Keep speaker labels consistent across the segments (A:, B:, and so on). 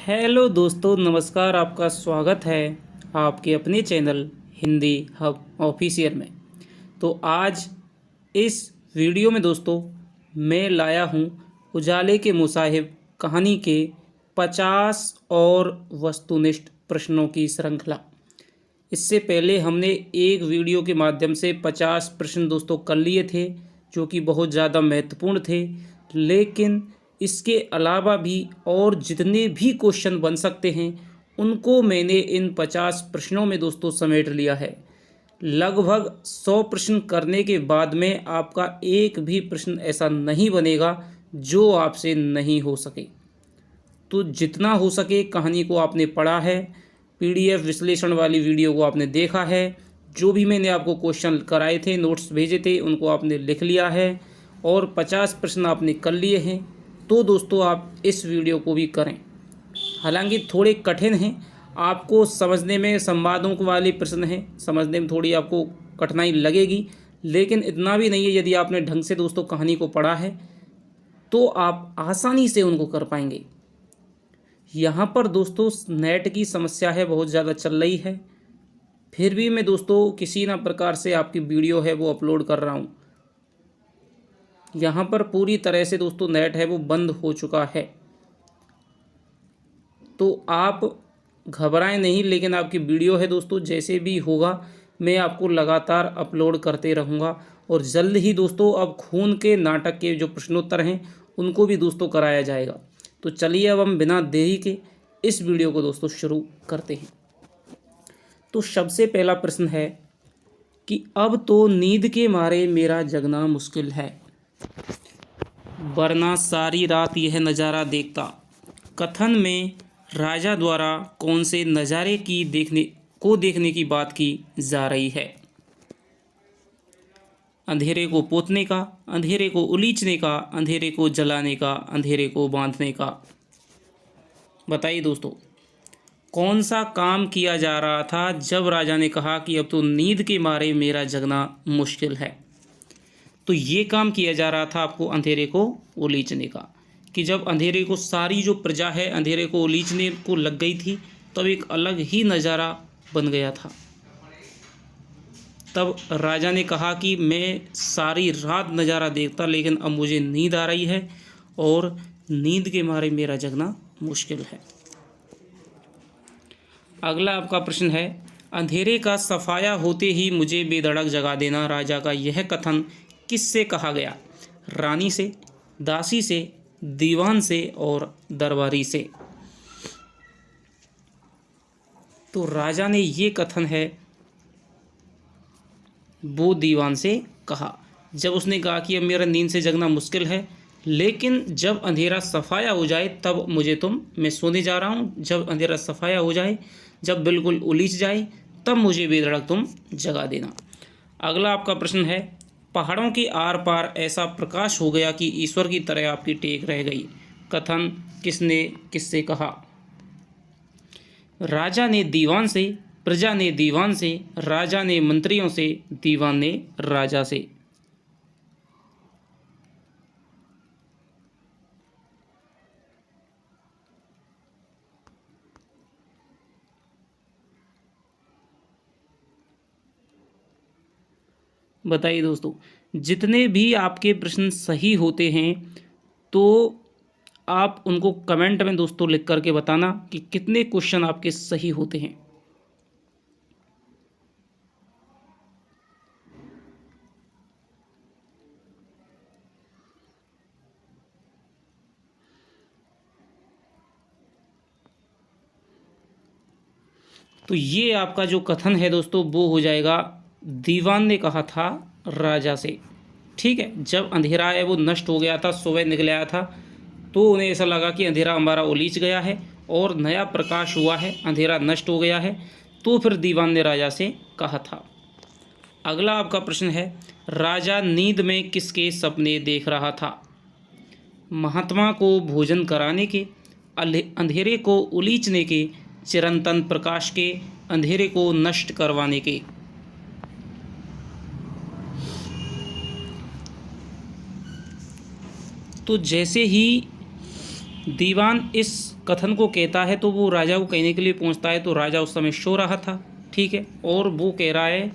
A: Hello दोस्तों, नमस्कार। आपका स्वागत है आपके अपने चैनल हिंदी हब ऑफिशियल में। तो आज इस वीडियो में दोस्तों मैं लाया हूँ उजाले के मुसाहिब कहानी के 50 और वस्तुनिष्ठ प्रश्नों की श्रृंखला। इससे पहले हमने एक वीडियो के माध्यम से 50 प्रश्न दोस्तों कर लिए थे, जो कि बहुत ज़्यादा महत्वपूर्ण थे। लेकिन इसके अलावा भी और जितने भी क्वेश्चन बन सकते हैं उनको मैंने इन 50 प्रश्नों में दोस्तों समेट लिया है। लगभग 100 प्रश्न करने के बाद में आपका एक भी प्रश्न ऐसा नहीं बनेगा जो आपसे नहीं हो सके। तो जितना हो सके कहानी को आपने पढ़ा है, पीडीएफ विश्लेषण वाली वीडियो को आपने देखा है, जो भी मैंने आपको क्वेश्चन कराए थे, नोट्स भेजे थे, उनको आपने लिख लिया है और 50 प्रश्न आपने कर लिए हैं। तो दोस्तों आप इस वीडियो को भी करें। हालांकि थोड़े कठिन हैं, आपको समझने में संवादों वाले प्रश्न हैं, समझने में थोड़ी आपको कठिनाई लगेगी, लेकिन इतना भी नहीं है। यदि आपने ढंग से दोस्तों कहानी को पढ़ा है तो आप आसानी से उनको कर पाएंगे। यहाँ पर दोस्तों नेट की समस्या है, बहुत ज़्यादा चल रही है, फिर भी मैं दोस्तों किसी ना प्रकार से आपकी वीडियो है वो अपलोड कर रहा हूँ। यहाँ पर पूरी तरह से दोस्तों नेट है वो बंद हो चुका है, तो आप घबराएं नहीं। लेकिन आपकी वीडियो है दोस्तों, जैसे भी होगा मैं आपको लगातार अपलोड करते रहूँगा। और जल्द ही दोस्तों अब खून के नाटक के जो प्रश्नोत्तर हैं उनको भी दोस्तों कराया जाएगा। तो चलिए अब हम बिना देरी के इस वीडियो को दोस्तों शुरू करते हैं। तो सबसे पहला प्रश्न है कि अब तो नींद के मारे मेरा जगना मुश्किल है, वरना सारी रात यह नज़ारा देखता। कथन में राजा द्वारा कौन से नज़ारे की देखने की बात की जा रही है? अंधेरे को पोतने का, अंधेरे को उलीचने का, अंधेरे को जलाने का, अंधेरे को बांधने का। बताइए दोस्तों, कौन सा काम किया जा रहा था जब राजा ने कहा कि अब तो नींद के मारे मेरा जगना मुश्किल है? तो ये काम किया जा रहा था आपको अंधेरे को उलीचने का, कि जब अंधेरे को सारी जो प्रजा है अंधेरे को उलीचने को लग गई थी तब एक अलग ही नज़ारा बन गया था। तब राजा ने कहा कि मैं सारी रात नज़ारा देखता, लेकिन अब मुझे नींद आ रही है और नींद के मारे मेरा जगना मुश्किल है। अगला आपका प्रश्न है, अंधेरे का सफाया होते ही मुझे बेधड़क जगा देना, राजा का यह कथन किससे कहा गया? रानी से, दासी से, दीवान से और दरबारी से। तो राजा ने ये कथन है वो दीवान से कहा, जब उसने कहा कि अब मेरा नींद से जगना मुश्किल है, लेकिन जब अंधेरा सफाया हो जाए तब मैं सोने जा रहा हूँ, जब अंधेरा सफाया हो जाए, जब बिल्कुल उलीच जाए तब मुझे बेधड़क तुम जगा देना। अगला आपका प्रश्न है, पहाड़ों के आर पार ऐसा प्रकाश हो गया कि ईश्वर की तरह आपकी टेक रह गई। कथन किसने किससे कहा? राजा ने दीवान से, प्रजा ने दीवान से, राजा ने मंत्रियों से, दीवान ने राजा से। बताइए दोस्तों, जितने भी आपके प्रश्न सही होते हैं तो आप उनको कमेंट में दोस्तों लिख करके बताना कि कितने क्वेश्चन आपके सही होते हैं। तो ये आपका जो कथन है दोस्तों वो हो जाएगा, दीवान ने कहा था राजा से। ठीक है, जब अंधेरा है वो नष्ट हो गया था, सुबह निकल आया था, तो उन्हें ऐसा लगा कि अंधेरा हमारा उलीच गया है और नया प्रकाश हुआ है, अंधेरा नष्ट हो गया है, तो फिर दीवान ने राजा से कहा था। अगला आपका प्रश्न है, राजा नींद में किसके सपने देख रहा था? महात्मा को भोजन कराने के, अंधेरे को उलीचने के, चिरंतन प्रकाश के, अंधेरे को नष्ट करवाने के। तो जैसे ही दीवान इस कथन को कहता है तो वो राजा को कहने के लिए पहुंचता है, तो राजा उस समय सो रहा था, ठीक है, और वो कह रहा है,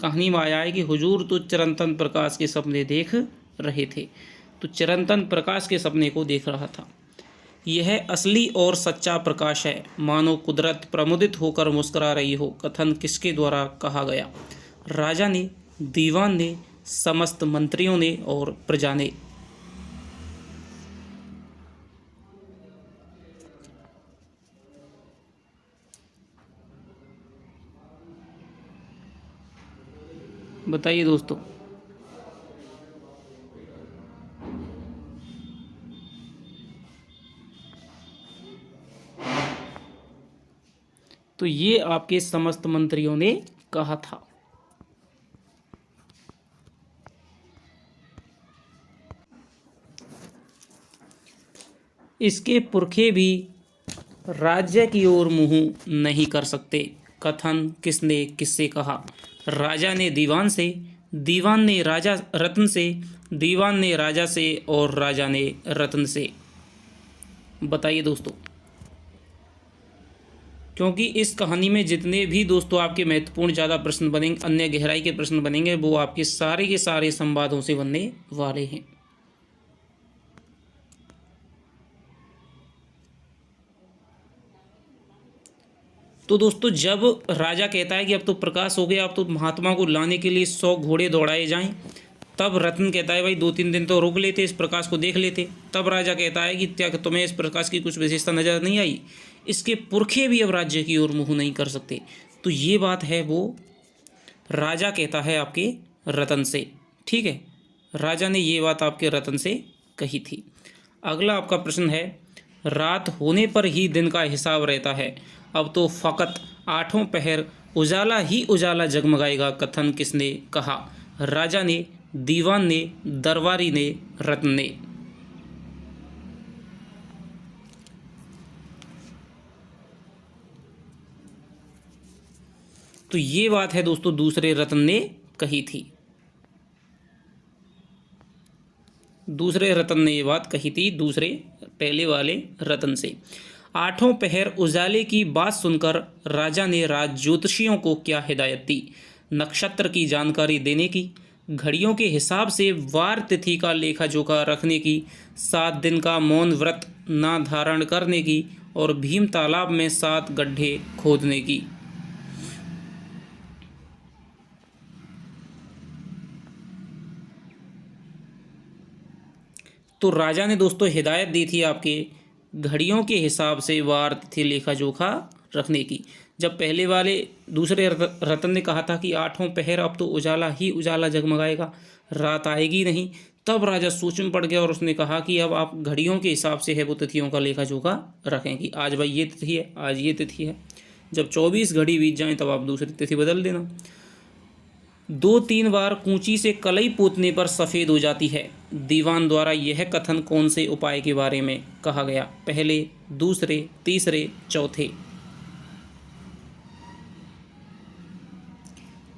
A: कहानी में आया है कि हुजूर तो चिरंतन प्रकाश के सपने देख रहे थे। तो चिरंतन प्रकाश के सपने को देख रहा था। यह असली और सच्चा प्रकाश है, मानो कुदरत प्रमुदित होकर मुस्कुरा रही हो। कथन किसके द्वारा कहा गया? राजा ने, दीवान ने, समस्त मंत्रियों ने और प्रजा ने। बताइए दोस्तों। तो ये आपके समस्त मंत्रियों ने कहा था। इसके पुरखे भी राज्य की ओर मुंह नहीं कर सकते। कथन किसने किससे कहा? राजा ने दीवान से, दीवान ने राजा रत्न से, दीवान ने राजा से और राजा ने रत्न से। बताइए दोस्तों। क्योंकि इस कहानी में जितने भी दोस्तों आपके महत्वपूर्ण ज़्यादा प्रश्न बनेंगे, अन्य गहराई के प्रश्न बनेंगे, वो आपके सारे के सारे संवादों से बनने वाले हैं। तो दोस्तों जब राजा कहता है कि अब तो प्रकाश हो गया, अब तो महात्मा को लाने के लिए 100 घोड़े दौड़ाए जाएं, तब रत्न कहता है भाई 2-3 दिन तो रुक लेते, इस प्रकाश को देख लेते। तब राजा कहता है कि क्या तुम्हें इस प्रकाश की कुछ विशेषता नजर नहीं आई? इसके पुरखे भी अब राज्य की ओर मुँह नहीं कर सकते। तो ये बात है वो राजा कहता है आपके रतन से, ठीक है। राजा ने ये बात आपके रतन से कही थी। अगला आपका प्रश्न है, रात होने पर ही दिन का हिसाब रहता है, अब तो फ़कत 8 पहर उजाला ही उजाला जगमगाएगा। कथन किसने कहा? राजा ने, दीवान ने, दरबारी ने, रत्न ने। तो ये बात है दोस्तों दूसरे रत्न ने कही थी। दूसरे रत्न ने ये बात कही थी, दूसरे पहले वाले रत्न से। 8 पहर उजाले की बात सुनकर राजा ने राज ज्योतिषियों को क्या हिदायत दी? नक्षत्र की जानकारी देने की, घड़ियों के हिसाब से वार तिथि का लेखा जोखा रखने की, 7 दिन का मौन व्रत ना धारण करने की और भीम तालाब में 7 गड्ढे खोदने की। तो राजा ने दोस्तों हिदायत दी थी आपके घड़ियों के हिसाब से वार तिथि लेखा जोखा रखने की। जब पहले वाले दूसरे रतन ने कहा था कि 8 पहर अब तो उजाला ही उजाला जगमगाएगा, रात आएगी नहीं, तब राजा सोच में पड़ गया और उसने कहा कि अब आप घड़ियों के हिसाब से है वो तिथियों का लेखा जोखा रखें कि आज भाई ये तिथि है, आज ये तिथि है। जब 24 घड़ी बीत जाएं तब आप दूसरी तिथि बदल देना। 2-3 बार कूंची से कलई पोतने पर सफ़ेद हो जाती है। दीवान द्वारा यह कथन कौन से उपाय के बारे में कहा गया? पहले, दूसरे, तीसरे, चौथे।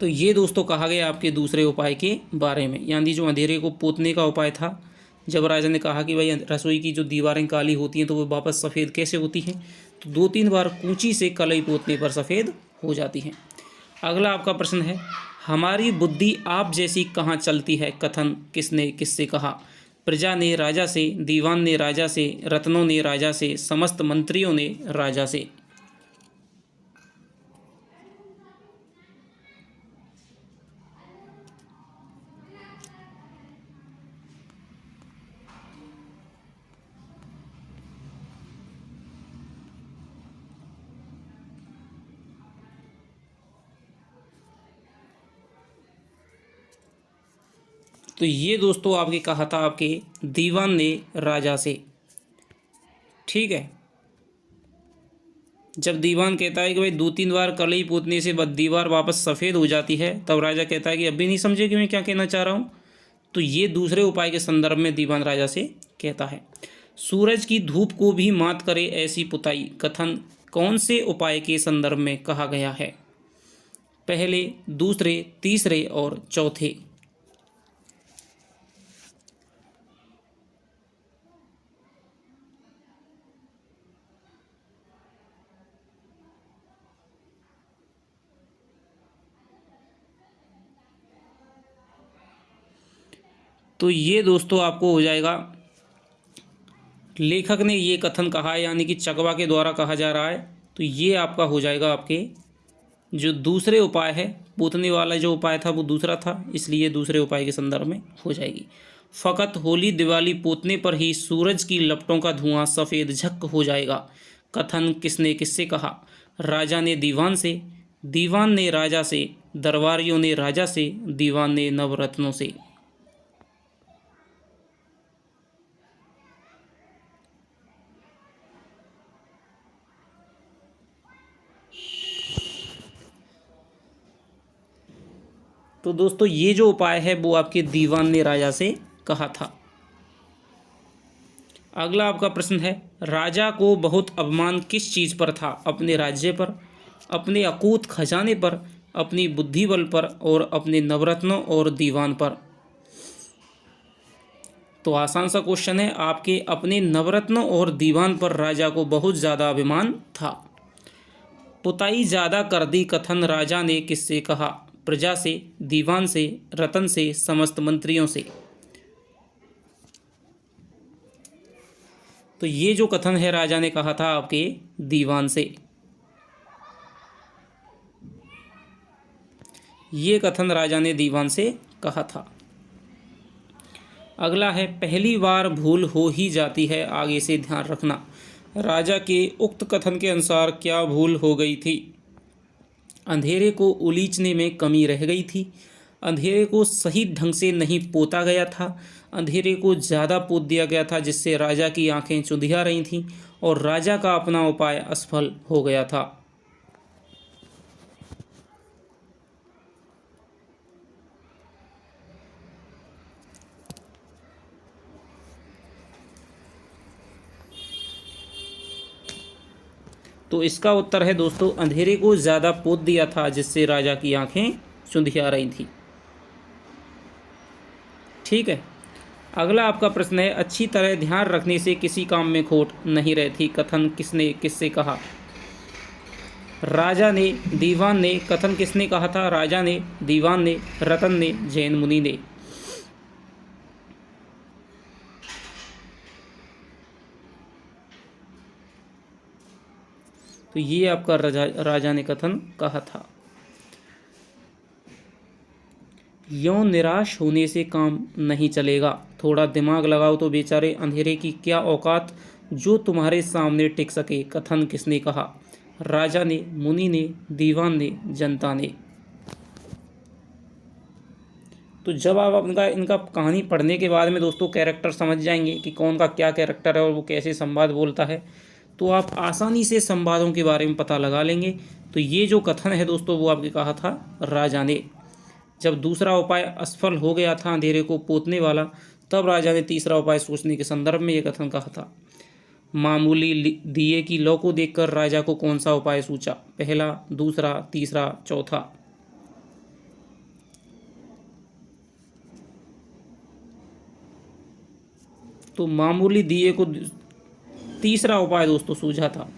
A: तो ये दोस्तों कहा गया आपके दूसरे उपाय के बारे में, यानी जो अंधेरे को पोतने का उपाय था। जब राजा ने कहा कि भाई रसोई की जो दीवारें काली होती हैं तो वो वापस सफ़ेद कैसे होती हैं, तो 2-3 बार कूंची से कलई पोतने पर सफ़ेद हो जाती हैं। अगला आपका प्रश्न है, हमारी बुद्धि आप जैसी कहाँ चलती है? कथन किसने किससे कहा? प्रजा ने राजा से, दीवान ने राजा से, रत्नों ने राजा से, समस्त मंत्रियों ने राजा से। तो ये दोस्तों आपके कहा था आपके दीवान ने राजा से, ठीक है। जब दीवान कहता है कि भाई 2-3 बार कलई पोतने से दीवार वापस सफ़ेद हो जाती है, तब राजा कहता है कि अब भी नहीं समझे कि मैं क्या कहना चाह रहा हूँ। तो ये दूसरे उपाय के संदर्भ में दीवान राजा से कहता है। सूरज की धूप को भी मात करे ऐसी पुताई। कथन कौन से उपाय के संदर्भ में कहा गया है? पहले, दूसरे, तीसरे और चौथे। तो ये दोस्तों आपको हो जाएगा, लेखक ने ये कथन कहा है, यानी कि चकवा के द्वारा कहा जा रहा है। तो ये आपका हो जाएगा आपके जो दूसरे उपाय है, पोतने वाला जो उपाय था वो दूसरा था, इसलिए दूसरे उपाय के संदर्भ में हो जाएगी। फ़कत होली दिवाली पोतने पर ही सूरज की लपटों का धुआं सफ़ेद झक हो जाएगा। कथन किसने किससे कहा? राजा ने दीवान से, दीवान ने राजा से, दरबारियों ने राजा से, दीवान ने नवरत्नों से। तो दोस्तों ये जो उपाय है वो आपके दीवान ने राजा से कहा था। अगला आपका प्रश्न है, राजा को बहुत अभिमान किस चीज़ पर था? अपने राज्य पर, अपने अकूत खजाने पर, अपनी बुद्धि बल पर और अपने नवरत्नों और दीवान पर। तो आसान सा क्वेश्चन है, आपके अपने नवरत्नों और दीवान पर राजा को बहुत ज़्यादा अभिमान था। पुताई ज़्यादा कर दी कथन राजा ने किससे कहा? प्रजा से, दीवान से, रतन से, समस्त मंत्रियों से। तो ये जो कथन है राजा ने कहा था आपके दीवान से। ये कथन राजा ने दीवान से कहा था। अगला है, पहली बार भूल हो ही जाती है, आगे से ध्यान रखना। राजा के उक्त कथन के अनुसार क्या भूल हो गई थी? अंधेरे को उलीचने में कमी रह गई थी, अंधेरे को सही ढंग से नहीं पोता गया था, अंधेरे को ज़्यादा पोत दिया गया था जिससे राजा की आंखें चुंधिया रही थीं और राजा का अपना उपाय असफल हो गया था। तो इसका उत्तर है दोस्तों, अंधेरे को ज़्यादा पोत दिया था जिससे राजा की आंखें चुंधिया रही थी। ठीक है। अगला आपका प्रश्न है, अच्छी तरह ध्यान रखने से किसी काम में खोट नहीं रहती। कथन किसने किससे कहा? राजा ने, दीवान ने। कथन किसने कहा था? राजा ने, दीवान ने, रतन ने, जैन मुनि ने। तो ये आपका राजा ने कथन कहा था। यूं निराश होने से काम नहीं चलेगा, थोड़ा दिमाग लगाओ तो बेचारे अंधेरे की क्या औकात जो तुम्हारे सामने टिक सके। कथन किसने कहा? राजा ने, मुनि ने, दीवान ने, जनता ने। तो जब आप इनका कहानी पढ़ने के बाद में दोस्तों कैरेक्टर समझ जाएंगे कि कौन का क्या कैरेक्टर है और वो कैसे संवाद बोलता है, तो आप आसानी से संवादों के बारे में पता लगा लेंगे। तो ये जो कथन है दोस्तों वो आपके कहा था राजा ने। जब दूसरा उपाय असफल हो गया था अंधेरे को पोतने वाला, तब राजा ने तीसरा उपाय सोचने के संदर्भ में ये कथन कहा था। मामूली दिए की लौ को देखकर राजा को कौन सा उपाय सूझा? पहला, दूसरा, तीसरा, चौथा। तो मामूली दिए को तीसरा उपाय दोस्तों सूझा था।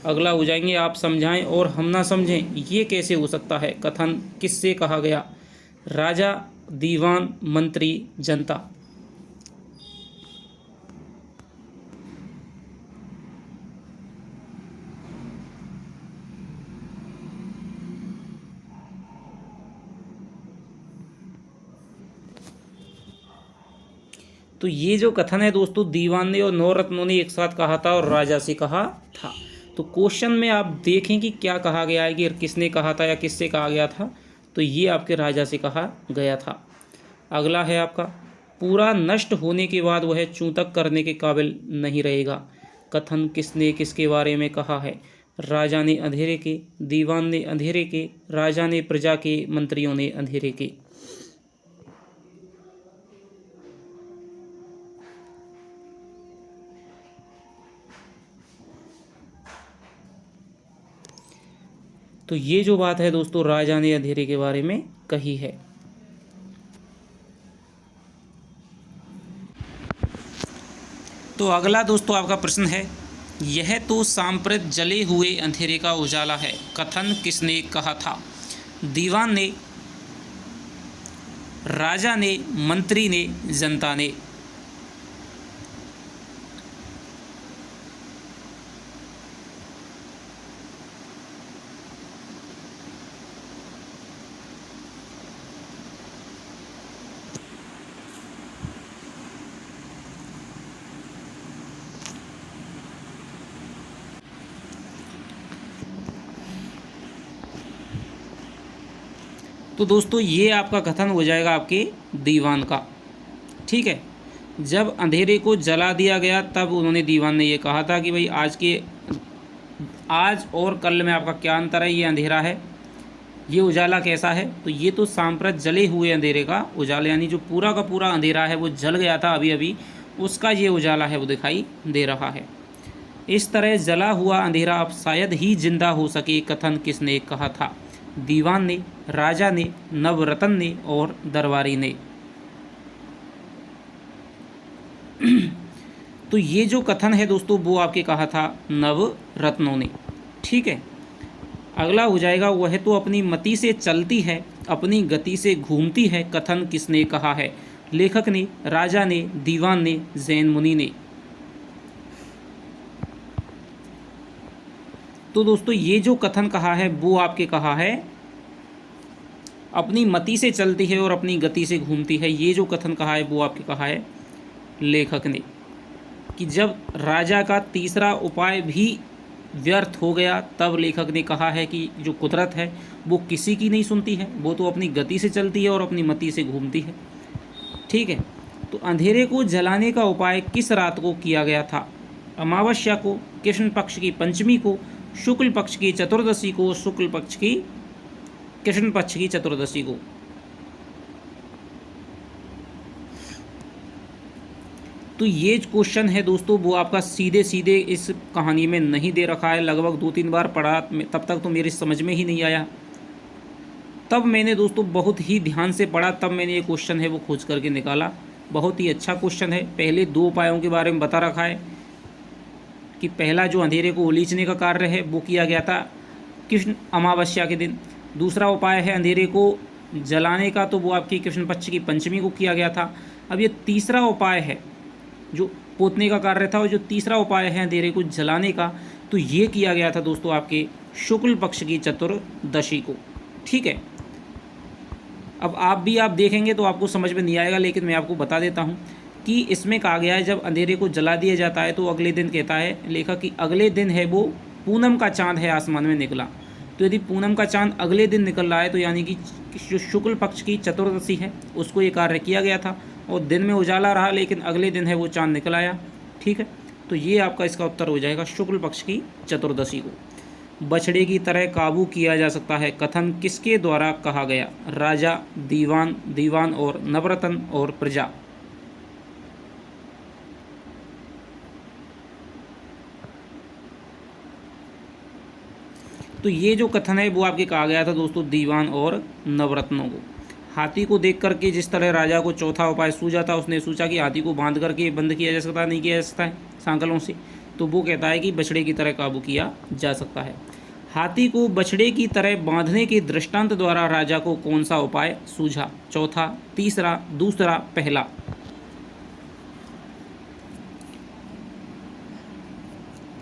A: अगला हो जाएंगे, आप समझाएं और हम ना समझें, ये कैसे हो सकता है? कथन किससे कहा गया? राजा, दीवान, मंत्री, जनता। तो ये जो कथन है दोस्तों दीवान ने और नवरत्नों ने एक साथ कहा था और राजा से कहा था। तो क्वेश्चन में आप देखें कि क्या कहा गया है कि किसने कहा था या किससे कहा गया था। तो ये आपके राजा से कहा गया था। अगला है आपका, पूरा नष्ट होने के बाद वह चूतक करने के काबिल नहीं रहेगा। कथन किसने किसके बारे में कहा है? राजा ने अंधेरे के, दीवान ने अंधेरे के, राजा ने प्रजा के, मंत्रियों ने अंधेरे के। तो ये जो बात है दोस्तों राजा ने अंधेरे के बारे में कही है। तो अगला दोस्तों आपका प्रश्न है, यह तो सांप्रत जले हुए अंधेरे का उजाला है। कथन किसने कहा था? दीवान ने, राजा ने, मंत्री ने, जनता ने। तो दोस्तों ये आपका कथन हो जाएगा आपके दीवान का। ठीक है, जब अंधेरे को जला दिया गया तब उन्होंने, दीवान ने ये कहा था कि भाई आज और कल में आपका क्या अंतर है, ये अंधेरा है, ये उजाला कैसा है। तो ये तो सांप्रत जले हुए अंधेरे का उजाला, यानी जो पूरा का पूरा अंधेरा है वो जल गया था अभी अभी, उसका ये उजाला है वो दिखाई दे रहा है। इस तरह जला हुआ अंधेरा अब शायद ही जिंदा हो सके, कथन किसने कहा था? दीवान ने, राजा ने, नवरत्न ने और दरबारी ने। तो ये जो कथन है दोस्तों वो आपके कहा था नवरत्नों ने। ठीक है, अगला हो जाएगा वह तो अपनी मति से चलती है, अपनी गति से घूमती है, कथन किसने कहा है? लेखक ने, राजा ने, दीवान ने, जैन मुनि ने। तो दोस्तों ये जो कथन कहा है वो आपके कहा है अपनी मति से चलती है और अपनी गति से घूमती है। ये जो कथन कहा है वो आपके कहा है लेखक ने, कि जब राजा का तीसरा उपाय भी व्यर्थ हो गया तब लेखक ने कहा है कि जो कुदरत है वो किसी की नहीं सुनती है, वो तो अपनी गति से चलती है और अपनी मति से घूमती है। ठीक है, तो अंधेरे को जलाने का उपाय किस रात को किया गया था? अमावस्या को, कृष्ण पक्ष की पंचमी को, शुक्ल पक्ष की चतुर्दशी को, शुक्ल पक्ष की कृष्ण पक्ष की चतुर्दशी को। तो ये क्वेश्चन है दोस्तों वो आपका सीधे सीधे इस कहानी में नहीं दे रखा है, लगभग 2-3 बार पढ़ा तब तक तो मेरी समझ में ही नहीं आया। तब मैंने दोस्तों बहुत ही ध्यान से पढ़ा, तब मैंने ये क्वेश्चन है वो खोज करके निकाला। बहुत ही अच्छा क्वेश्चन है। पहले 2 उपायों के बारे में बता रखा है कि पहला जो अंधेरे को उलीचने का कार्य है वो किया गया था कृष्ण अमावस्या के दिन। दूसरा उपाय है अंधेरे को जलाने का, तो वो आपकी कृष्ण पक्ष की पंचमी को किया गया था। अब ये तीसरा उपाय है जो पोतने का कार्य था, और जो तीसरा उपाय है अंधेरे को जलाने का, तो ये किया गया था दोस्तों आपके शुक्ल पक्ष की चतुर्दशी को। ठीक है, अब आप देखेंगे तो आपको समझ में नहीं आएगा, लेकिन मैं आपको बता देता हूँ कि इसमें कहा गया है जब अंधेरे को जला दिया जाता है तो अगले दिन, कहता है लेखक कि अगले दिन है वो पूनम का चांद है आसमान में निकला। तो यदि पूनम का चांद अगले दिन निकल रहा है तो यानी कि जो शुक्ल पक्ष की चतुर्दशी है उसको ये कार्य किया गया था, और दिन में उजाला रहा लेकिन अगले दिन है वो चांद निकल आया। ठीक है, तो ये आपका इसका उत्तर हो जाएगा शुक्ल पक्ष की चतुर्दशी को। बछड़े की तरह काबू किया जा सकता है, कथन किसके द्वारा कहा गया? राजा, दीवान और नवरत्न और प्रजा। तो ये जो कथन है वो आपके कहा गया था दोस्तों दीवान और नवरत्नों को। हाथी को देख करके जिस तरह राजा को चौथा उपाय सूझा था, उसने सोचा कि हाथी को बांध करके बंद किया जा सकता है, नहीं किया जा सकता है सांकलों से, तो वो कहता है कि बछड़े की तरह काबू किया जा सकता है। हाथी को बछड़े की तरह बांधने के दृष्टांत द्वारा राजा को कौन सा उपाय सूझा? चौथा, तीसरा, दूसरा, पहला।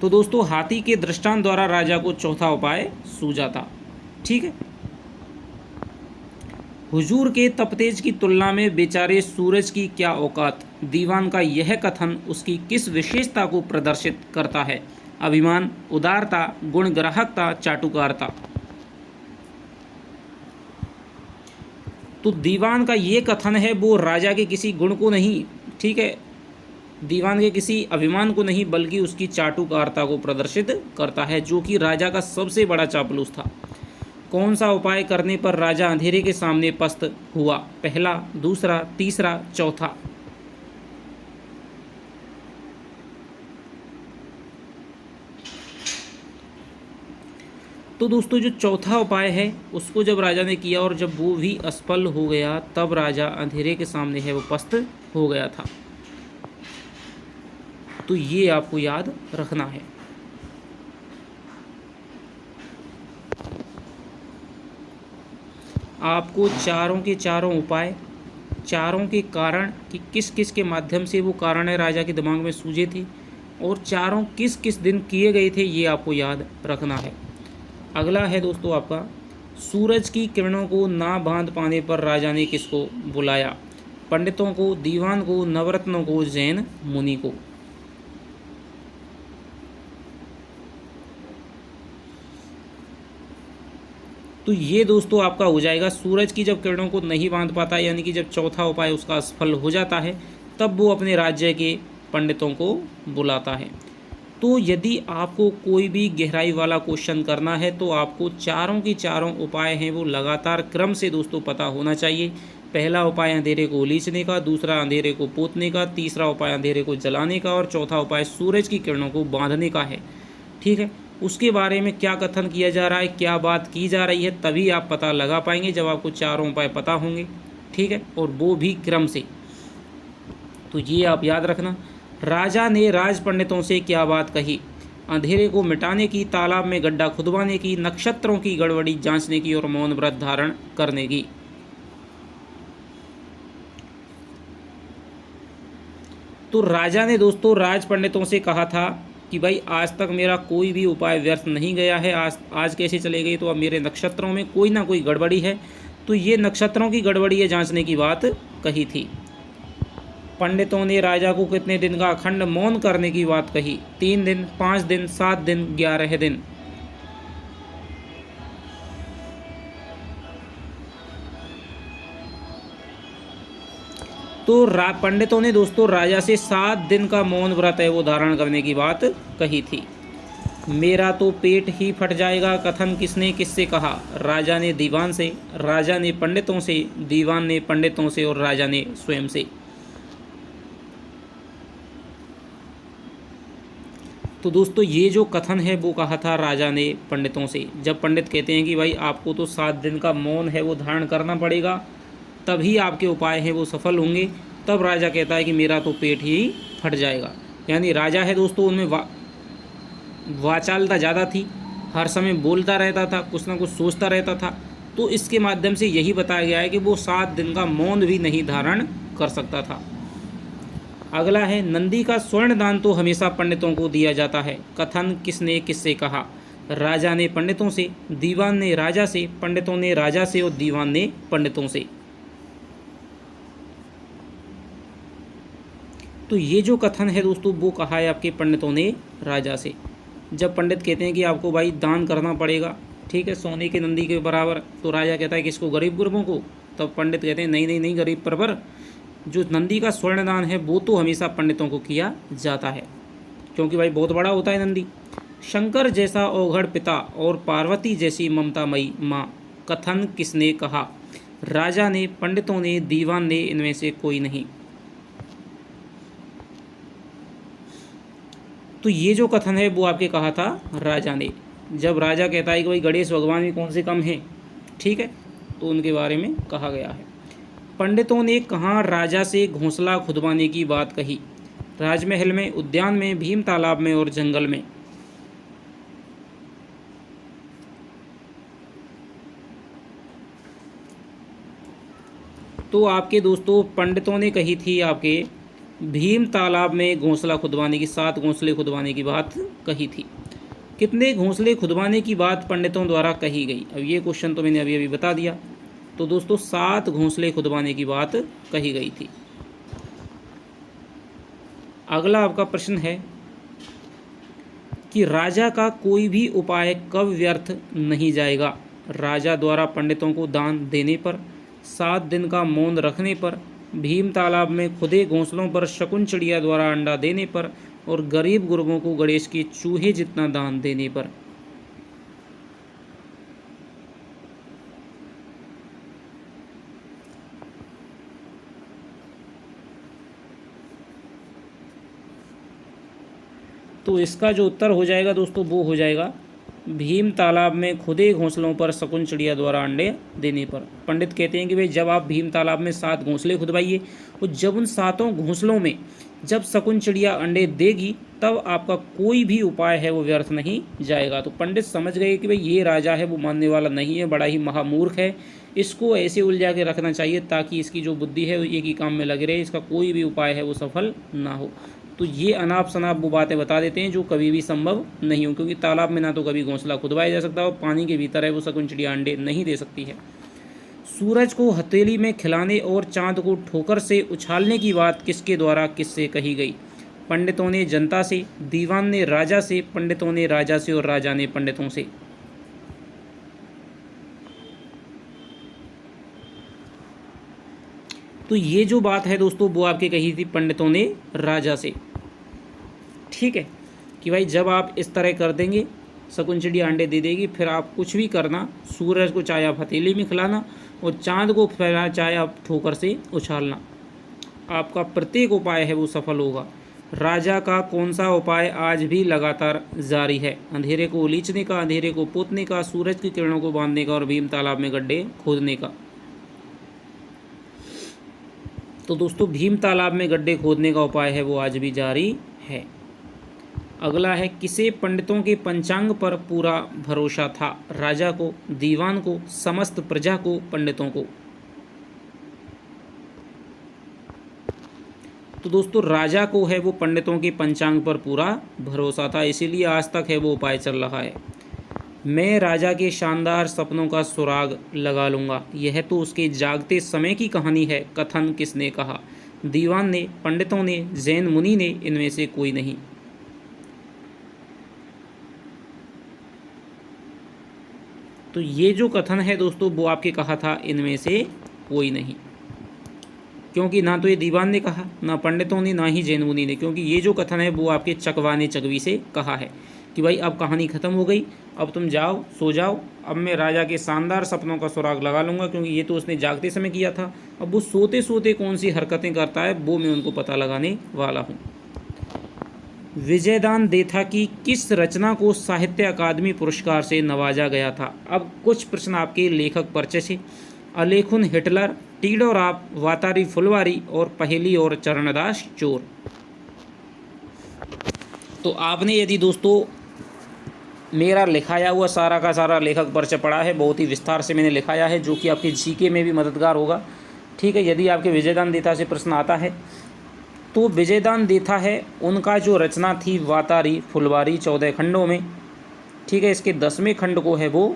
A: तो दोस्तों हाथी के दृष्टांत द्वारा राजा को चौथा उपाय सूझा था। ठीक है, हुजूर के तपतेज की तुलना में बेचारे सूरज की क्या औकात? दीवान का यह कथन उसकी किस विशेषता को प्रदर्शित करता है? अभिमान, उदारता, गुणग्राहकता, चाटुकारता। तो दीवान का ये कथन है वो राजा के किसी गुण को नहीं, ठीक है, दीवान के किसी अभिमान को नहीं बल्कि उसकी चाटुकारता को प्रदर्शित करता है, जो कि राजा का सबसे बड़ा चापलूस था। कौन सा उपाय करने पर राजा अंधेरे के सामने पस्त हुआ? पहला, दूसरा, तीसरा, चौथा। तो दोस्तों जो चौथा उपाय है उसको जब राजा ने किया और जब वो भी असफल हो गया तब राजा अंधेरे के सामने है वो पस्त हो गया था। तो ये आपको याद रखना है। आपको चारों के चारों उपाय चारों के कारण कि किस किस के माध्यम से वो कारण है राजा के दिमाग में सूझे थे, और चारों किस किस दिन किए गए थे, ये आपको याद रखना है। अगला है दोस्तों आपका, सूरज की किरणों को ना बांध पाने पर राजा ने किसको बुलाया? पंडितों को, दीवान को, नवरत्नों को, जैन मुनि को। तो ये दोस्तों आपका हो जाएगा, सूरज की जब किरणों को नहीं बांध पाता, यानी कि जब चौथा उपाय उसका असफल हो जाता है, तब वो अपने राज्य के पंडितों को बुलाता है। तो यदि आपको कोई भी गहराई वाला क्वेश्चन करना है तो आपको चारों की चारों उपाय हैं वो लगातार क्रम से दोस्तों पता होना चाहिए। पहला उपाय अंधेरे को उलीचने का, दूसरा अंधेरे को पोतने का, तीसरा उपाय अंधेरे को जलाने का, और चौथा उपाय सूरज की किरणों को बांधने का है। ठीक है, उसके बारे में क्या कथन किया जा रहा है, क्या बात की जा रही है, तभी आप पता लगा पाएंगे जब आपको चारों उपाय पता होंगे। ठीक है, और वो भी क्रम से। तो ये आप याद रखना। राजा ने राज पंडितों से क्या बात कही? अंधेरे को मिटाने की, तालाब में गड्ढा खुदवाने की, नक्षत्रों की गड़बड़ी जांचने की, और मौन व्रत धारण करने की। तो राजा ने दोस्तों राज पंडितों से कहा था कि भाई आज तक मेरा कोई भी उपाय व्यर्थ नहीं गया है, आज कैसे चले गई? तो अब मेरे नक्षत्रों में कोई ना कोई गड़बड़ी है, तो ये नक्षत्रों की गड़बड़ी है जांचने की बात कही थी। पंडितों ने राजा को कितने दिन का अखंड मौन करने की बात कही? 3 दिन, 5 दिन, 7 दिन, 11 दिन। तो पंडितों ने दोस्तों राजा से 7 दिन का मौन व्रत है वो धारण करने की बात कही थी। मेरा तो पेट ही फट जाएगा कथन किसने किससे कहा? राजा ने दीवान से, राजा ने पंडितों से, दीवान ने पंडितों से, और राजा ने स्वयं से। तो दोस्तों ये जो कथन है वो कहा था राजा ने पंडितों से। जब पंडित कहते हैं कि भाई आपको तो 7 दिन का मौन है वो धारण करना पड़ेगा, तभी आपके उपाय हैं वो सफल होंगे, तब राजा कहता है कि मेरा तो पेट ही फट जाएगा। यानी राजा है दोस्तों उनमें वाचालता ज़्यादा थी, हर समय बोलता रहता था, कुछ ना कुछ सोचता रहता था। तो इसके माध्यम से यही बताया गया है कि वो 7 दिन का मौन भी नहीं धारण कर सकता था। अगला है, नंदी का स्वर्ण दान तो हमेशा पंडितों को दिया जाता है, कथन किसने किससे कहा? राजा ने पंडितों से, दीवान ने राजा से, पंडितों ने राजा से, और दीवान ने पंडितों से। तो ये जो कथन है दोस्तों वो कहा है आपके पंडितों ने राजा से। जब पंडित कहते हैं कि आपको भाई दान करना पड़ेगा, ठीक है, सोने के नंदी के बराबर, तो राजा कहता है कि इसको गरीब गुरबों को, तब पंडित कहते हैं नहीं नहीं नहीं, गरीब परवर, जो नंदी का स्वर्ण दान है वो तो हमेशा पंडितों को किया जाता है, क्योंकि भाई बहुत बड़ा होता है नंदी। शंकर जैसा औघड़ पिता और पार्वती जैसी ममतामयी माँ, कथन किसने कहा? राजा ने, पंडितों ने, दीवान ने, इनमें से कोई नहीं। तो ये जो कथन है वो आपके कहा था राजा ने। जब राजा कहता है कि भाई गणेश भगवान में कौन से कम हैं, ठीक है, तो उनके बारे में कहा गया है। पंडितों ने कहाँ राजा से घोंसला खुदवाने की बात कही? राजमहल में, उद्यान में, भीम तालाब में, और जंगल में। तो आपके दोस्तों पंडितों ने कही थी आपके भीम तालाब में घोंसला खुदवाने की, 7 घोंसले खुदवाने की बात कही थी। कितने घोंसले खुदवाने की बात पंडितों द्वारा कही गई? अब ये क्वेश्चन तो मैंने अभी अभी बता दिया। तो दोस्तों 7 घोंसले खुदवाने की बात कही गई थी। अगला आपका प्रश्न है कि राजा का कोई भी उपाय कब व्यर्थ नहीं जाएगा? राजा द्वारा पंडितों को दान देने पर, 7 दिन का मौन रखने पर, भीम तालाब में खुदे घोंसलों पर शकुन चिड़िया द्वारा अंडा देने पर, और गरीब गुरबों को गणेश के चूहे जितना दान देने पर। तो इसका जो उत्तर हो जाएगा दोस्तों वो हो जाएगा भीम तालाब में खुदे घोंसलों पर शकुन चिड़िया द्वारा अंडे देने पर। पंडित कहते हैं कि भाई जब आप भीम तालाब में 7 घोंसले खुदवाइए, और जब उन 7 घोंसलों में जब शकुन चिड़िया अंडे देगी तब आपका कोई भी उपाय है वो व्यर्थ नहीं जाएगा। तो पंडित समझ गए कि भाई ये राजा है वो मानने वाला नहीं है, बड़ा ही महामूर्ख है, इसको ऐसे उलझा के रखना चाहिए ताकि इसकी जो बुद्धि है एक ही काम में लगे रहे, इसका कोई भी उपाय है वो सफल ना हो। तो ये अनाप शनाप वो बातें बता देते हैं जो कभी भी संभव नहीं हो, क्योंकि तालाब में ना तो कभी घोंसला खुदवाया जा सकता और पानी के भीतर है वो शकुन चिड़िया अंडे नहीं दे सकती है। सूरज को हथेली में खिलाने और चांद को ठोकर से उछालने की बात किसके द्वारा किससे कही गई? पंडितों ने जनता से, दीवान ने राजा से, पंडितों ने राजा से और राजा ने पंडितों से। तो ये जो बात है दोस्तों वो आपके कही थी पंडितों ने राजा से, ठीक है, कि भाई जब आप इस तरह कर देंगे शकुन चिड़िया अंडे दे देगी, फिर आप कुछ भी करना, सूरज को चाहे आप हथेली में खिलाना और चांद को फैला चाहे आप ठोकर से उछालना, आपका प्रत्येक उपाय है वो सफल होगा। राजा का कौन सा उपाय आज भी लगातार जारी है? अंधेरे को उलीचने का, अंधेरे को पोतने का, सूरज की किरणों को बांधने का और भीम तालाब में गड्ढे खोदने का। तो दोस्तों भीम तालाब में गड्ढे खोदने का उपाय है वो आज भी जारी है। अगला है, किसे पंडितों के पंचांग पर पूरा भरोसा था? राजा को, दीवान को, समस्त प्रजा को, पंडितों को? तो दोस्तों राजा को है वो पंडितों के पंचांग पर पूरा भरोसा था, इसीलिए आज तक है वो उपाय चल रहा है। मैं राजा के शानदार सपनों का सुराग लगा लूँगा, यह तो उसके जागते समय की कहानी है, कथन किसने कहा? दीवान ने, पंडितों ने, जैन मुनि ने, इनमें से कोई नहीं। तो ये जो कथन है दोस्तों वो आपके कहा था इनमें से कोई नहीं, क्योंकि ना तो ये दीवान ने कहा, ना पंडितों ने, ना ही जैन मुनि ने, क्योंकि ये जो कथन है वो आपके चकवा ने चकवी से कहा है कि भाई अब कहानी ख़त्म हो गई, अब तुम जाओ सो जाओ, अब मैं राजा के शानदार सपनों का सुराग लगा लूँगा, क्योंकि ये तो उसने जागते समय किया था, अब वो सोते सोते कौन सी हरकतें करता है वो मैं उनको पता लगाने वाला हूँ। विजयदान देथा की किस रचना को साहित्य अकादमी पुरस्कार से नवाजा गया था? अब कुछ प्रश्न आपके लेखक परिचय से। अलेखुन हिटलर, टीडोराप, वातारी फुलवारी और पहेली और चरणदास चोर। तो आपने यदि दोस्तों मेरा लिखाया हुआ सारा का सारा लेखक परिचय पढ़ा है, बहुत ही विस्तार से मैंने लिखाया है, जो कि आपके जीके में भी मददगार होगा, ठीक है। यदि आपके विजयदान देथा से प्रश्न आता है तो विजयदान देथा है उनका जो रचना थी वातारी फुलवारी 14 खंडों में, ठीक है। इसके 10वें खंड को है वो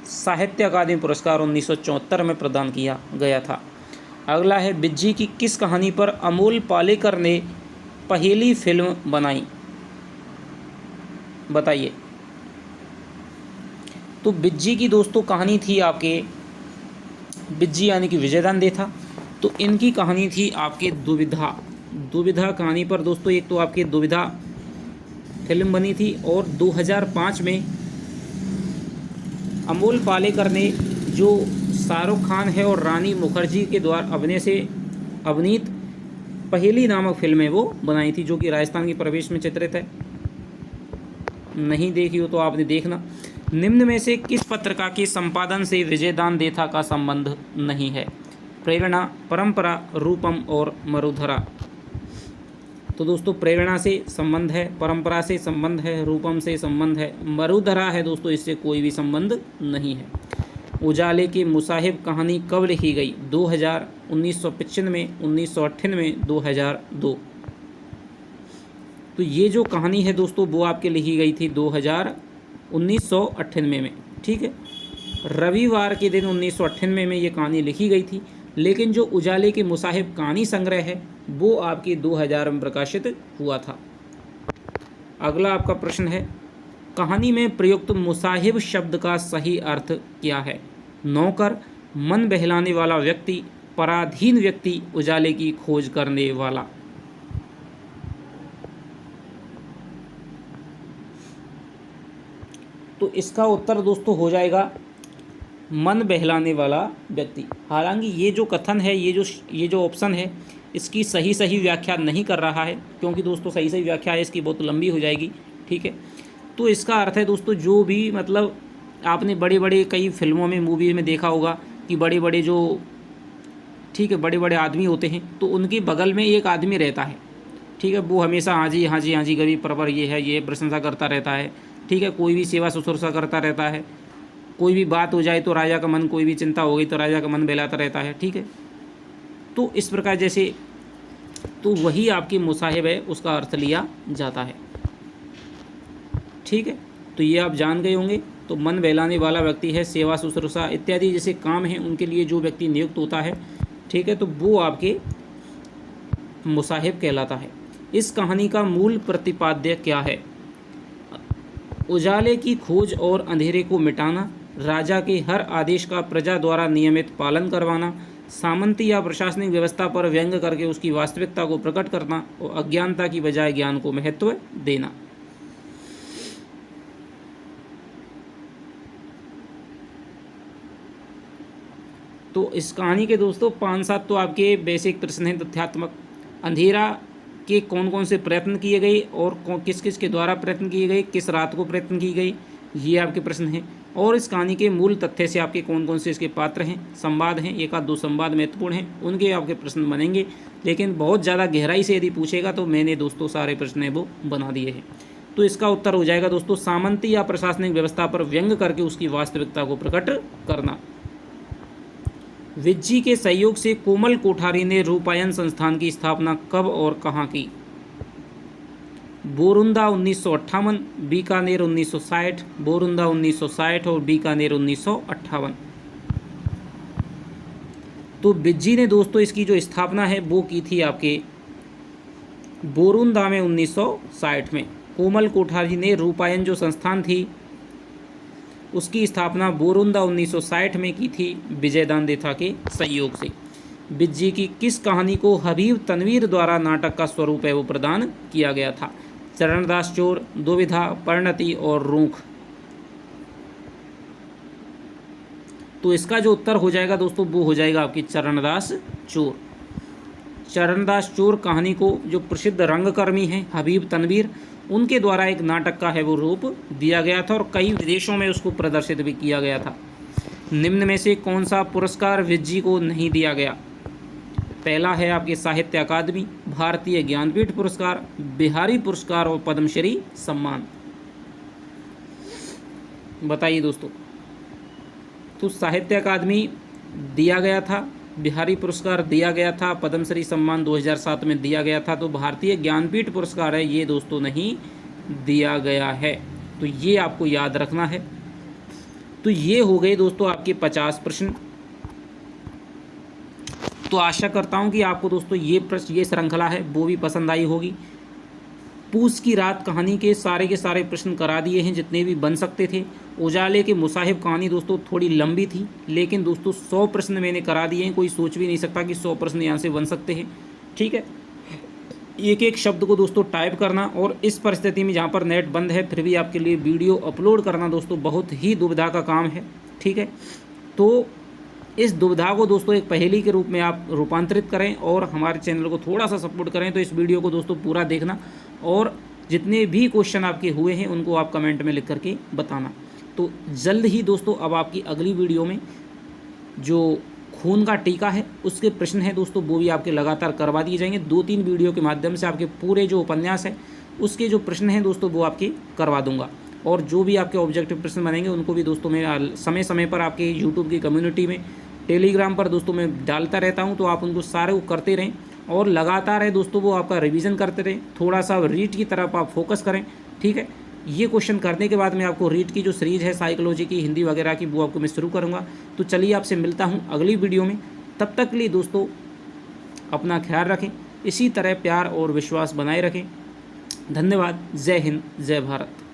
A: साहित्य अकादमी पुरस्कार 1974 में प्रदान किया गया था। अगला है, बिज्जी की किस कहानी पर अमोल पालेकर ने पहेली फिल्म बनाई? बताइए। तो बिज्जी की दोस्तों कहानी थी आपके, बिज्जी यानी कि विजयदान देथा, तो इनकी कहानी थी आपके दुविधा। दुविधा कहानी पर दोस्तों एक तो आपकी दुविधा फिल्म बनी थी, और 2005 में अमोल पालेकर ने जो शाहरुख खान है और रानी मुखर्जी के द्वारा अभिनय से अभिनीत पहेली नामक फिल्म है वो बनाई थी, जो कि राजस्थान के प्रवेश में चित्रित है। नहीं देखी हो तो आपने देखना। निम्न में से किस पत्रिका के संपादन से विजयदान देथा का संबंध नहीं है? प्रेरणा, परंपरा, रूपम और मरुधरा। तो दोस्तों प्रेरणा से संबंध है, परंपरा से संबंध है, रूपम से संबंध है, मरुधरा है दोस्तों इससे कोई भी संबंध नहीं है। उजाले की मुसाहिब कहानी कब लिखी गई? 2000, 1995, 1998, 2002। तो ये जो कहानी है दोस्तों वो आपके लिखी गई थी 1998 में, ठीक है। रविवार के दिन 1998 में ये कहानी लिखी गई थी, लेकिन जो उजाले के मुसाहिब कहानी संग्रह है वो आपके 2000 में प्रकाशित हुआ था। अगला आपका प्रश्न है, कहानी में प्रयुक्त मुसाहिब शब्द का सही अर्थ क्या है? नौकर, मन बहलाने वाला व्यक्ति, पराधीन व्यक्ति, उजाले की खोज करने वाला। तो इसका उत्तर दोस्तों हो जाएगा मन बहलाने वाला व्यक्ति। हालांकि ये जो कथन है, ये जो ऑप्शन है इसकी सही व्याख्या नहीं कर रहा है, क्योंकि दोस्तों सही व्याख्या है इसकी बहुत लंबी हो जाएगी, ठीक है। तो इसका अर्थ है दोस्तों जो भी मतलब आपने बड़े बड़े कई फिल्मों में मूवी में देखा होगा कि बड़े बड़े जो, ठीक है, बड़े बड़े आदमी होते हैं तो उनके बगल में एक आदमी रहता है, ठीक है। वो हमेशा हाँ जी हाँ जी हाँ जी गरीब परवर ये है, ये प्रशंसा करता रहता है, ठीक है। कोई भी सेवा शुश्रूषा करता रहता है, कोई भी बात हो जाए तो राजा का मन, कोई भी चिंता हो गई तो राजा का मन बहलाता रहता है, ठीक है। तो इस प्रकार जैसे, तो वही आपकी मुसाहिब है, उसका अर्थ लिया जाता है, ठीक है। तो ये आप जान गए होंगे। तो मन बहलाने वाला व्यक्ति है, सेवा शुश्रूषा इत्यादि जैसे काम हैं उनके लिए जो व्यक्ति नियुक्त होता है, ठीक है, तो वो आपके मुसाहिब कहलाता है। इस कहानी का मूल प्रतिपाद्य क्या है? उजाले की खोज और अंधेरे को मिटाना, राजा के हर आदेश का प्रजा द्वारा नियमित पालन करवाना, सामंती या प्रशासनिक व्यवस्था पर व्यंग करके उसकी वास्तविकता को प्रकट करना और अज्ञानता की बजाय ज्ञान को महत्व देना। तो इस कहानी के दोस्तों 5-7 तो आपके बेसिक प्रश्न हैं तथ्यात्मक। अंधेरा के कौन कौन से प्रयत्न किए गए और किस किस के द्वारा प्रयत्न किए गए, किस रात को प्रयत्न की गई, ये आपके प्रश्न हैं। और इस कहानी के मूल तथ्य से आपके कौन कौन से इसके पात्र हैं, संवाद हैं, 1-2 संवाद महत्वपूर्ण हैं, उनके आपके प्रश्न बनेंगे। लेकिन बहुत ज़्यादा गहराई से यदि पूछेगा तो मैंने दोस्तों सारे प्रश्न हैं वो बना दिए हैं। तो इसका उत्तर हो जाएगा दोस्तों सामंती या प्रशासनिक व्यवस्था पर व्यंग करके उसकी वास्तविकता को प्रकट करना। विज्जी के सहयोग से कोमल कोठारी ने रूपायन संस्थान की स्थापना कब और कहाँ की? बोरुंदा 1958, बीकानेर 1960, बोरुंदा 1960 और बीकानेर 1958। तो विज्जी ने दोस्तों इसकी जो स्थापना है वो की थी आपके बोरुंदा में 1960 में। कोमल कोठारी ने रूपायन जो संस्थान थी उसकी स्थापना बोरुंदा 1960 में की थी विजयदान देथा के सहयोग से। विज्जी की किस कहानी को हबीब तनवीर द्वारा नाटक का स्वरूप है वो प्रदान किया गया था? चरणदास चोर, दुविधा, परिणति और रूख। तो इसका जो उत्तर हो जाएगा दोस्तों वो हो जाएगा आपकी चरणदास चोर। चरणदास चोर कहानी को जो प्रसिद्ध रंगकर्मी हैं हबीब तनवीर, उनके द्वारा एक नाटक का है वो रूप दिया गया था और कई विदेशों में उसको प्रदर्शित भी किया गया था। निम्न में से कौन सा पुरस्कार विज्जी को नहीं दिया गया? पहला है आपके साहित्य अकादमी, भारतीय ज्ञानपीठ पुरस्कार, बिहारी पुरस्कार और पद्मश्री सम्मान। बताइए दोस्तों। तो साहित्य अकादमी दिया गया था, बिहारी पुरस्कार दिया गया था, पद्मश्री सम्मान 2007 में दिया गया था। तो भारतीय ज्ञानपीठ पुरस्कार है ये दोस्तों नहीं दिया गया है। तो ये आपको याद रखना है। तो ये हो गए दोस्तों आपके 50 प्रश्न। तो आशा करता हूँ कि आपको दोस्तों ये श्रृंखला है वो भी पसंद आई होगी। पूस की रात कहानी के सारे प्रश्न करा दिए हैं जितने भी बन सकते थे। उजाले के मुसाहिब कहानी दोस्तों थोड़ी लंबी थी, लेकिन दोस्तों 100 प्रश्न मैंने करा दिए हैं। कोई सोच भी नहीं सकता कि 100 प्रश्न यहाँ से बन सकते हैं, ठीक है। एक एक शब्द को दोस्तों टाइप करना, और इस परिस्थिति में जहाँ पर नेट बंद है फिर भी आपके लिए वीडियो अपलोड करना दोस्तों बहुत ही दुविधा का काम है, ठीक है। तो इस दुविधा को दोस्तों एक पहेली के रूप में आप रूपांतरित करें और हमारे चैनल को थोड़ा सा सपोर्ट करें। तो इस वीडियो को दोस्तों पूरा देखना और जितने भी क्वेश्चन आपके हुए हैं उनको आप कमेंट में लिख करके बताना। तो जल्द ही दोस्तों अब आपकी अगली वीडियो में जो खून का टीका है उसके प्रश्न हैं दोस्तों वो भी आपके लगातार करवा दिए जाएंगे। 2-3 वीडियो के माध्यम से आपके पूरे जो उपन्यास है उसके जो प्रश्न हैं दोस्तों वो आपके करवा दूंगा। और जो भी आपके ऑब्जेक्टिव प्रश्न बनेंगे उनको भी दोस्तों मैं समय समय पर आपके यूट्यूब की कम्युनिटी में, टेलीग्राम पर दोस्तों मैं डालता रहता हूं। तो आप उनको सारे को करते रहें और लगातार है दोस्तों वो आपका रिवीजन करते रहें। थोड़ा सा रीड की तरफ आप फोकस करें, ठीक है। ये क्वेश्चन करने के बाद मैं आपको रीड की जो सीरीज है साइकोलॉजी की, हिंदी वगैरह की, वो आपको मैं शुरू करूँगा। तो चलिए आपसे मिलता हूँ अगली वीडियो में। तब तक के लिए दोस्तों अपना ख्याल रखें, इसी तरह प्यार और विश्वास बनाए रखें। धन्यवाद। जय हिंद, जय भारत।